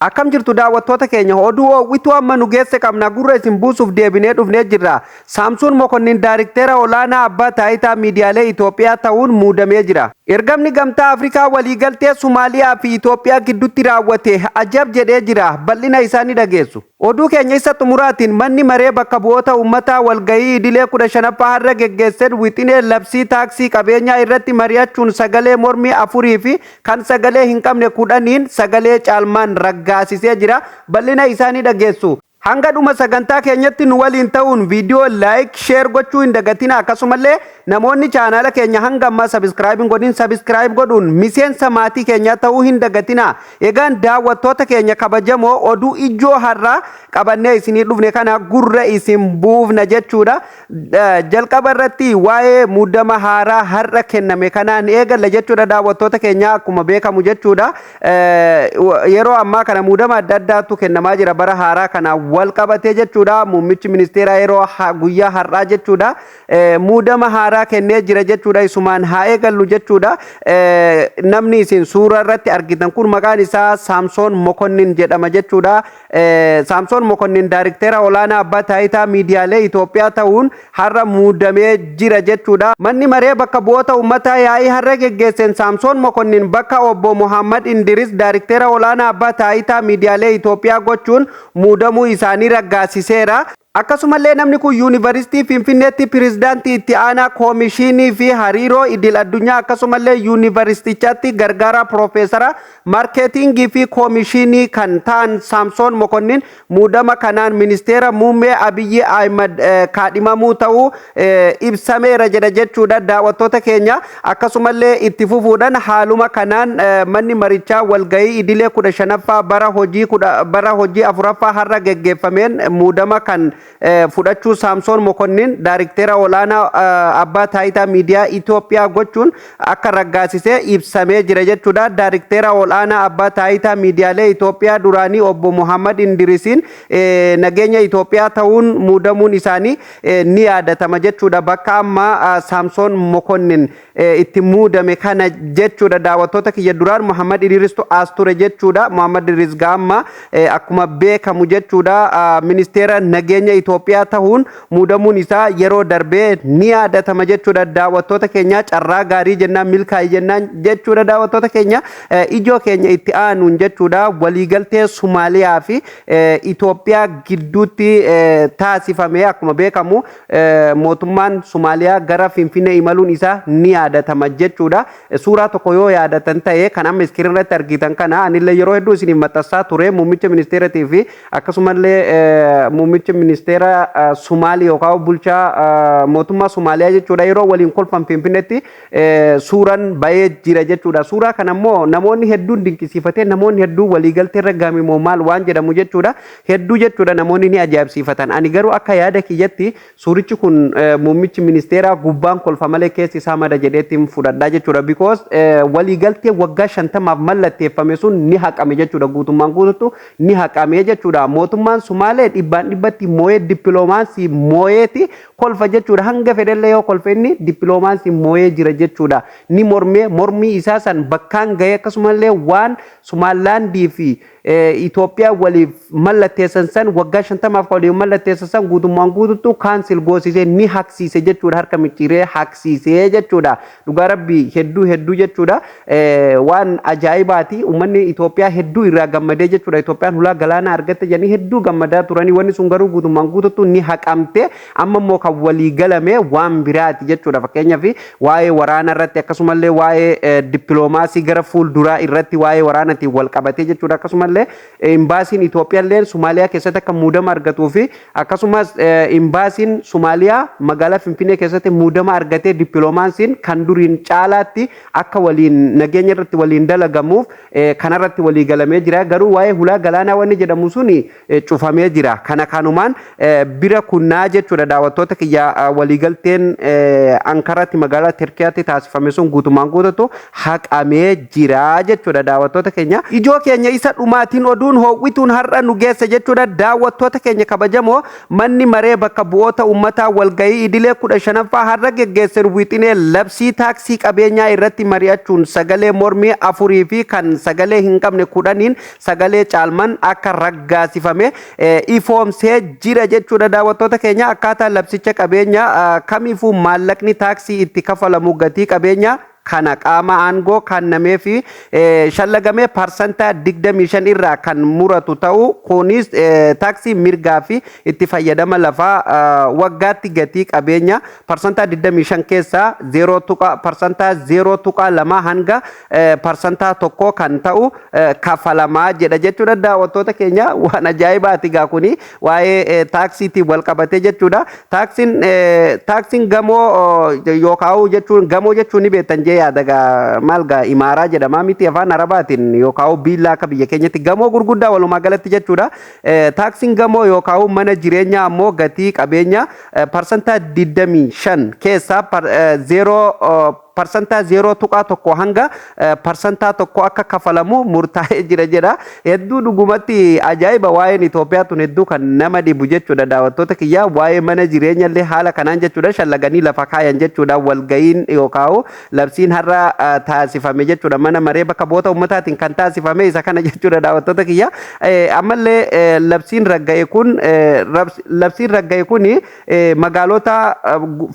Akkam jirtu daawwattoota keenya oduu hawwituu amma nu geesse qabna gurra isin buusuuf deebinee dhufnee jirra. Saamsuun Mokonnin Daayirikteera olaanaa abbaa taayitaa miidiyaalee Itoophiyaa ta'uun muudamee jira. Ergamni gamtaa Afrikaa waliigaltee Somaaliyaa fi Itoophiyaa gidduutti raawwate ajab jedhee jira. Bal'ina isaanii dhageessu. Oduu keenya isa xumuraatiin manni maree bakka bu'oota uummataa walgahii idilee 15ffaa har'a geggeesseen wixinee labsii taaksii qabeenyaa irratti mari'achuun sagalee mormii 4 fi kan sagalee hin qabne 10 sagalee caalmaan raggaasisee jira. Bal'ina isaanii dhageessu. Hanga dhuma sagantaa keenyatti nu waliin ta'uun viidiyoo like share gochuu hin dagatina. Akkasumallee namoonni chaanala keenya hanga amma subscribe godhuun miseensa maatii keenya ta'uu hin dagatina. Egaan daawwattoota keenya kabajamoo oduu ijoo har'a qabannee isinii dhufne kana gurra isin buufna jechuudha. Jalqaba irratti waa'ee muudama haaraa har'a kenname kanaan eegalla jechuudha daawwattoota keenya akkuma beekamu jechuudha. Yeroo ammaa kana muudama adda addaatu kennamaa jira bara haaraa kana wal qabatee jechuudha. Muummichi ministeera yeroo guyyaa har'aa jechuudha muudama haaraa kennee jira jechuudha. Isumaan haa eegallu jechuudha. Namni isin suura irratti argitan kun maqaan isaa Saamsoon Mokonnin jedhama jechuudha. Saamsoon Mokonnin Daayirikteera olaanaa abbaa taayitaa miidiyaalee Itoophiyaa ta'uun har'a muudamee jira jechuudha. Manni maree bakka bu'oota uummataa yaa'ii har'a geggeesseen Saamsoon Mokonnin bakka obbo Muhammad Indiris Daayirikteera olaanaa abbaa taayitaa miidiyaalee Itoophiyaa gochuun muudamuu isaanii raggaasiseera. Akkasumallee namni kun yuunivarsiitii Finfinneetti pirezidaantii itti aanaa koomishinii fi hariiroo idil addunyaa akkasumallee yuunivarsiitichaatti gargaaraa piroofeesara maarkeetingii fi koomishinii kan ta'an Saamsoon Mokonnin muudama kanaan ministeera muummee Abiyyi Ahmad kaadhimamuu ta'uu ibsameera jedha jechuudha daawwattoota keenya. Akkasumallee itti fufuudhaan haaluma kanaan manni marichaa walgahii idilee 15ffaa bara hojii 4ffaa har'a geggeeffameen muudama kan fudhachuu Saamsoon Mokonnin Daayirikteera olaanaa abbaa taayitaa miidiyaa Itoophiyaa gochuun akka raggaasisee ibsamee jira jechuudha. Daayirikteera olaanaa abbaa taayitaa miidiyaalee Itoophiyaa duraanii obbo Muhammad Indirisiin nageenya Itoophiyaa ta'uun muudamuun isaanii ni yaadatama jechuudha. Bakka amma Saamsoon Mokonnin itti muudame kana jechuudha daawwattoota kiyya duraan Muhammad Idristu as ture jechuudha. Muhammad Idris gaamma akkuma beekamu jechuudha ministeera nageenya Itoophiyaa ta'uun muudamuun isaa yeroo darbee ni yaadatama jechuudha. Daawwattoota keenya carraa gaarii jennaan milkaa'ii jennaan jechuudha. Daawwattoota keenya ijoo keenya itti aanuun jechuudha waliigaltee Somaaliyaa fi Itoophiyaa gidduutti taasifame akkuma beekamu mootummaan Somaaliyaa gara Finfinnee imaluun isaa ni yaadatama jechuudha. Suuraa tokko yoo yaadatan ta'e kan amma iskiriin irratti argitan kana anillee yeroo hedduu isiniif maxxansaa ture muummicha ministeeratii fi akkasumallee muummicha ministeera Somaalii yookaan bulchaa mootummaa Somaaliyaa jechuudha yeroo waliin kolfan Finfinneetti suuraan bahee jira jechuudha. Suuraa kana immoo namoonni hedduun dinqisiifatee namoonni hedduun waliigaltee irra gaame moo maal waan jedhamu jechuudha. Hedduu jechuudha namoonni ni ajaa'ibsiifatan. Ani garuu akka yaada kiyyatti suurichi kun muummichi ministeera gubbaan kolfa malee keessi isaa mada jedheetti fudhadhaa jechuudha. Because waliigaltee waggaa 50 mallatteeffame sun ni haqame jechuudha. Guutummaan guutuutu ni haqame jechuudha. Mootummaan Somaalee dhibbaan dhibbatti mooyee dippiloomaasii mooyeeti kolfa jechuudha. Hanga fedhellee yoo kolfe inni dippiloomaasii mooyee jira jechuudha. Ni mormii isaa san bakkaan gahee akkasumallee waan Somaalilaandii fi Itoophiyaa waliif mallatteessan san waggaa 50 waliif mallatteessan san guutummaan guutuutu kaansil goosisee ni haqsiise jechuudha. Harka micciiree haqsiisee jechuudha. Dhugaa rabbii hedduu jechuudha. Waan ajaa'ibaati. Uummanni Itoophiyaa hedduu irraa gammadee jechuudha. Itoophiyaan hulaa galaana argatte jedhanii hedduu gammadaa turanii wanni sun garuu guutummaan guutuutu ni haqamte amma immoo kan walii galame waan biraati jechuudha. Fakkeenyaaf waa'ee waraana irratti akkasumallee waa'ee dippiloomaasii gara fuulduraa irratti waa'ee waraanaatiin wal qabatee jechuudha. Akkasumallee imbaasiin Itoophiyaallee Somaaliyaa keessatti akka muudama argatuu fi akkasumas imbaasiin Somaaliyaa magaalaa Finfinnee keessatti muudama argatee dippiloomaasiin kan duriin caalaatti akka waliin nageenya irratti waliin dalagamuuf kanarratti walii galamee jira. Garuu waa'ee hulaa galaanaa wanni jedhamu suni cufamee jira. Kana kanumaan bira kunnaa jechuudha daawwattoota kiyya waliigalteen Ankaratti magaalaa Turkiyaatti taasifame sun guutumaan guutuutu haqamee jira jechuudha daawwattoota keenya. Ijoo keenya isa dhumaa Akkumaatiin oduun ho'ituun har'a nu geesse jechuudha daawwattoota keenya kabajamoo manni maree bakka bu'oota uummataa walgahii idilee 15ffaa har'a geggeessan wixinee labsii taaksii qabeenyaa irratti mari'achuun sagalee mormii 4 fi kan sagalee hin qabne 10 sagalee caalman akka raggaasifame ifoomsee jira jechuudha daawwattoota keenya akkaataa labsicha qabeenyaa kamiifuu maallaqni taaksii itti kafalamu gatii qabeenyaa kana qaama aangoo kannamee fi shallagamee parsantaa 25 irraa kan muratu ta'u kunis taaksii mirgaa fi itti fayyadama lafaa waggaatti gatii qabeenya parsantaa 25 keessaa 0.2 hanga parsantaa 1 kan ta'u kafalamaa jedha jechuudha daawwattoota keenya waan ajaa'ibaati gaa kuni waa'ee taaksiitiin wal qabatee jechuudha taaksiin gamoo yookaan jechuun gamoo jechuun ni beektan jee yaadaga malga imaaraa jedhama miti afaan arabaatiin yookaan biillaa akka biyya keenyatti gamoo gurguddaa walumaa galatti jechuudha taaksiin gamoo yookaan mana jireenyaa ammoo gatii qabeenya parsantaa 25 keessaa 0 parsantaa 0.1 hanga parsantaa 1 akka kafalamu murtaa'ee jira jedha hedduu dhugumatti ajaa'iba waa'een Itoophiyaa tun hedduu kan nama dhibu jechuudha daawwattoota kiyyaa waa'ee mana jireenya illee haala kanaan jechuudha shallaganii lafa kaayan jechuudha walgahiin yookaan labsiin har'a taasifame jechuudha mana maree bakka bu'oota ummataatiin kan taasifame isa kana jechuudha daawwattoota kiyyaa ammallee labsiin ragga'e kun magaalota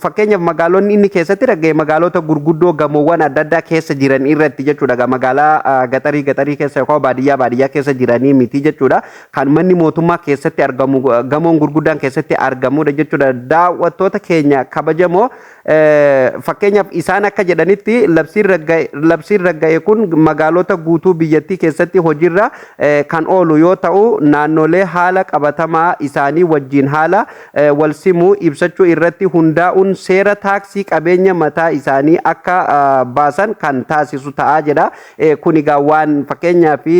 fakkeenyaaf magaalonni inni keessatti ragga'e magaalota gurguddoo gamoowwan adda addaa keessa jiran irratti jechuudha magaalaa gatarii keessa yookaan baadiyyaa keessa jiranii miti jechuudha kan manni mootummaa keessatti argamu gamoon gurguddaan keessatti argamudha jechuudha daawwattoota keenya kabajamoo fakkeenyaaf isaan akka jedhanitti labsiin ragga'e kun magaalota guutuu biyyattii keessatti hojiirra kan oolu yoo ta'u naannolee haala qabatamaa isaanii wajjin haala wal simuu ibsachuu irratti hundaa'uun seera taaksii qabeenya mataa isaanii akka baasan kan taasisu ta'aa jedha kun egaa waan fakkeenyaa fi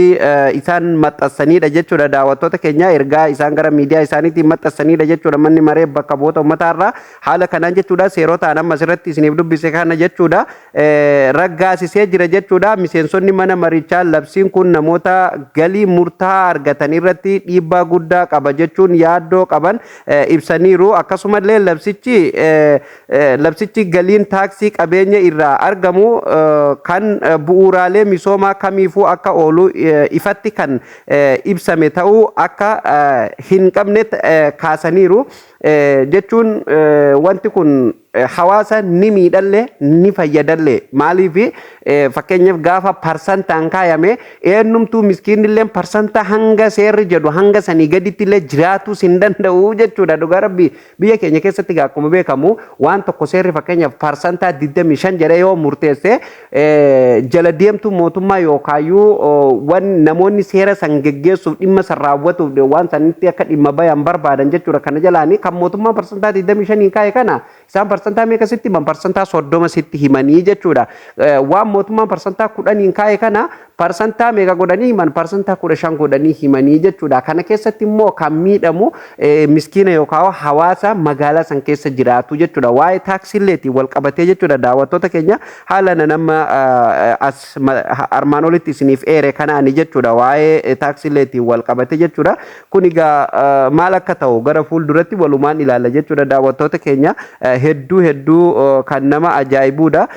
isaan maxxansanidha jechuudha daawwattoota keenya ergaa isaan gara miidiyaa isaaniitiin maxxansanidha jechuudha manni maree bakka bu'oota ummataarraa haala kanaan jechuudha seerota amma asirratti isiniif dubbise kana jechuudha raggaasisee jira jechuudha miseensonni mana marichaa labsiin kun namoota galii murtaa'aa argatan irratti dhiibbaa guddaa qaba jechuun yaaddoo qaban ibsaniiru akkasumallee labsichi galiin taaksii qabeenya irraa argamu kan bu'uuraalee misoomaa kamiifuu akka oolu ifatti kan ibsame ta'uu akka hin qabne kaasaniiru jechuun wanti kun hawaasa ni miidhallee ni fayyadallee maaliif fakkeenyaaf gaafa parsantaan kaayame eenyumtuu miskiinillee parsantaa hanga seerri jedhu hanga sanii gaditti illee jiraatu hin danda'u jechuudha dhugaa rabbi biyya keenya keessatti akkuma beekamu waan tokko seerri fakkeenyaaf parsantaa 25 jedhee yoo murteesse jala deemtu mootummaa yookaayyuu waan namoonni seera san geggeessuuf dhimma san raawwatuuf waan sanitti akka dhimma bayan barbaadan jechuudha kana jalaani kan mootummaa parsantaa 25 kaa'e kana isaan parsantaa meeqa sitti himan parsantaa 30 sitti himanii jechuudha waan mootummaan parsantaa 10 kaa'e kana parsantaa meeqa godhanii himan parsantaa 15 godhanii himanii jechuudha kana keessatti immoo kan miidhamu miskiina yookaan hawaasa magaalaa san keessa jiraatu jechuudha waa'ee taaksileetii wal qabatee jechuudha daawwattoota keenya haala nama armaan olitti isiniif eere kanaani jechuudha waa'ee taaksileetii wal qabatee jechuudha kun egaa maal akka ta'u gara fuulduratti walumaan ilaalla jechuudha daawwattoota keenya hedduu kan nama ajaa'ibuudha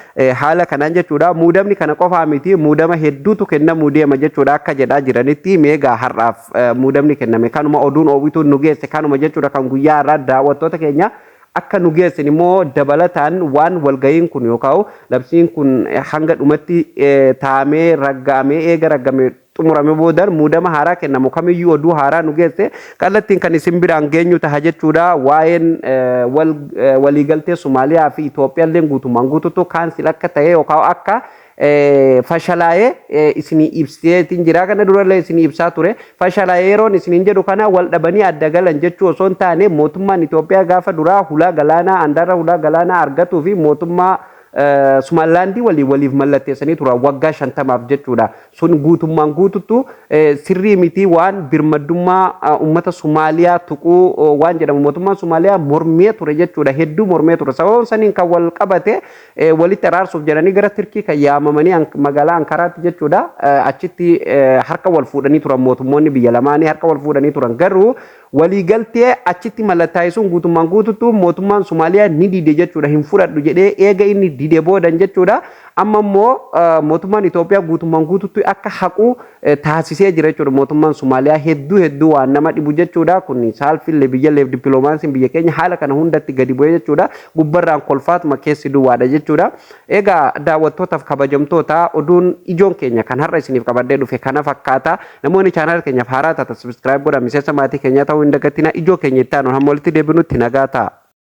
haala kanaan jechuudha muudamni kana qofaa miti muudama hedduutu kennamuu deema jechuudha akka jedhaa jiranitti meegaa har'aaf muudamni kenname kanuma oduun oowwituun nu geesse kanuma jechuudha kan guyyaa har'aa daawwattoota keenya akka nu geessin immoo dabalataan waan walgahiin kun yookaan labsiin kun hanga dhumatti taamee raggaamee eega raggaamee xumurame boodan muudama haaraa kennamu kamiyyuu oduu haaraa nu geesse kallattiin kan isin biraan geenyu taha jechuudha waa'een waliigaltee Somaaliyaa fi Itoophiyaa illee guutumaan guututu kaansil akka ta'e yookaan akka fashalaa'ee isinii ibseetiin jira kana durallee isinii ibsaa ture fashalaa'ee yeroon isiniin jedhu kana wal dhabanii adda galan jechuu osoo hin taane mootummaan Itoophiyaa gaafa duraa hulaa galaanaa handaara hulaa galaanaa argatuu fi mootummaa Somalilaandii waliif mallatteessanii turan waggaa 50 jechuudha. Sun guutummaan guututu sirrii miti waan birmaddummaa uummata Somaaliyaa tuquu waan jedhamu mootummaan Somaaliyaa mormee ture jechuudha. Hedduu mormee ture. Sababa saniin kan wal qabate walitti araarsuuf jedhanii gara Turkii kan yaamamanii magaalaa Ankaraatti jechuudha. Achitti harka wal fuudhanii turan mootummoonni biyya lamaanii harka wal fuudhanii turan garuu waliigaltee achitti mallattaa'isuun guutummaan guututu mootummaan Somaaliyaa ni dide jechuudha. Hin fudhadhu jedhee eega inni dide boodan jechuudha. Amma immoo mootummaan Itoophiyaa guutummaan guututu akka haqu taasisee jira jechuudha. Mootummaan Somaaliyaa hedduu waan nama dhibu jechuudha. Kun saalfillee biyyalleef dippiloomaasiin biyya keenya haala kana hundatti gadi bu'ee jechuudha. Gubbarraan kolfaatuma keessi duwwaadha jechuudha. Egaa daawwattootaaf kabajamtoota oduun ijoon keenya kan har'a isiniif qabadhee dhufe kana fakkaata. Namoonni chaanaal keenyaaf haaraa taatan subscribe godhaa miseensa maatii keenyaa ta'uu hin dagatinaa. Ijoo keenya itti aanu hamma walitti deebinutti nagaa ta'a.